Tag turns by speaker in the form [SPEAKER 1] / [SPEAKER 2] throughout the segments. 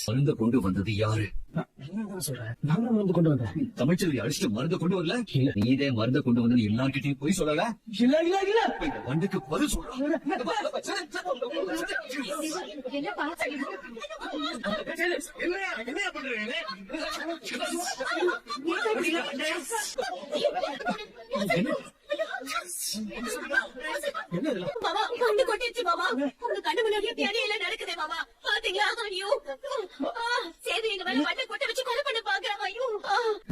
[SPEAKER 1] மருந்த கொண்டு வந்தது யாரு?
[SPEAKER 2] மருந்து கொண்டு வந்தேன்.
[SPEAKER 1] தமிழ்ச்செல்வி அடிச்சுட்டு மருந்து கொண்டு வரல. நீதே மருந்த கொண்டு வந்து எல்லார்கிட்டையும் போய் சொல்லல.
[SPEAKER 2] இல்ல இல்ல இல்ல
[SPEAKER 1] இந்த வண்டுக்கு பதில் சொல்றான். என்ன பண்றீங்க?
[SPEAKER 3] மாமா கண்டு கொட்டிடுச்சு மாமா. உங்க கண்ணு முன்னாடி அடியில நடக்குதே மாமா. பாத்தீங்களா? ஐயோ சேது எங்க மேல வண்டை கொட்ட வச்சு கொலை பண்ண பாக்குறாங்க. ஐயோ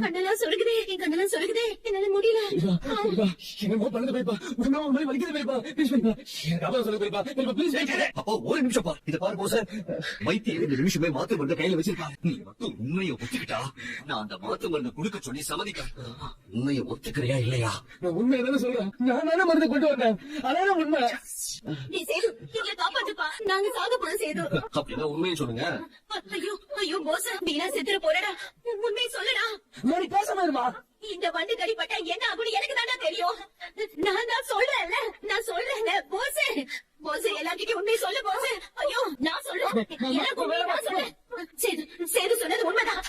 [SPEAKER 3] கண்ணெல்லாம் சொருகுதே, என் கண்ணெல்லாம் சொருகுதே, என்னால முடியல.
[SPEAKER 2] என்னமோ பண்ணது போய்ப்பா, உண்மை மாதிரி வலிக்குது போய்ப்பா. ப்ளீஸ் போய்ப்பா, எனக்கு அவ்வளவு சொல்ல போய்ப்பா. ப்ளீஸ்
[SPEAKER 1] அப்போ ஒரு நிமிஷம் பார், இத பாரு போச. வைத்தியர் இந்த நிமிஷமே மாத்து மருந்து கையில வச்சிருக்காரு. நீ மட்டும் உண்மையை ஒத்துக்கிட்டா நான் அந்த மாத்து மருந்து கொடுக்க சொல்லி சம்மதிக்கிறேன். உண்மையை ஒத்துக்கிறியா இல்லையா?
[SPEAKER 2] நான் உண்மையை தானே சொல்றேன். நான் தானே மருந்து கொண்டு வந்தேன். அதான உண்மை.
[SPEAKER 3] நீ சேது எங்களை காப்பாத்துப்பா, நாங்க சாக போறோம் சேது.
[SPEAKER 1] அப்படின்னா உண்மையை சொல்லுங்க.
[SPEAKER 3] ஐயோ ஐயோ போச, வீணா செத்துற போறடா. உண்மையை சொல்லுடா.
[SPEAKER 2] நீ பேசாம இருமா.
[SPEAKER 3] இந்த வண்டு கடிப்பட்டா என்ன ஆகும்னு எனக்கு தானே தெரியும். நான் சொல்றேன்ல, நான் சொல்றேன்ல போசே. போசே எல்லார்கிட்டயும் உண்மையை சொல்லு போசே. ஐயோ நான் சொல்றேன், எனக்கு உண்மையை நான் சொல்றேன். சேது சேது சொன்னது உண்மைதான்.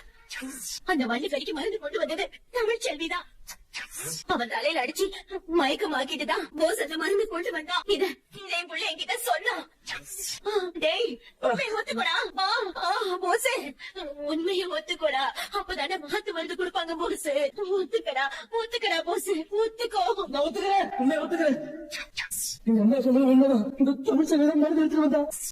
[SPEAKER 3] அந்த வண்டு கடிக்கு மருந்து கொண்டு வந்தது தமிழ்ச்செல்விதான். அவன் தலையில அடிச்சு மயக்கமாக்கிட்டுதான் போஸ் அந்த மருந்து கொண்டு வந்தான். இத என் பிள்ளை என்கிட்ட சொன்னான். டேய் உண்மையை ஒத்துக்கோடா. போசே உண்மையை ஒத்துக்கோடா, அப்பதானே மாத்து மருந்து கொடுப்பாங்க போசு. ஒத்துக்கடா ஒத்துக்கடா போசு, ஒத்துக்கோ.
[SPEAKER 2] நான் ஒத்துக்கிறேன், உண்மையை ஒத்துக்கிறேன். எங்க அம்மா சொன்னது உண்மைதான். இந்த தமிழ்ச்செல்வி தான் மருந்து எடுத்துட்டு வந்தா.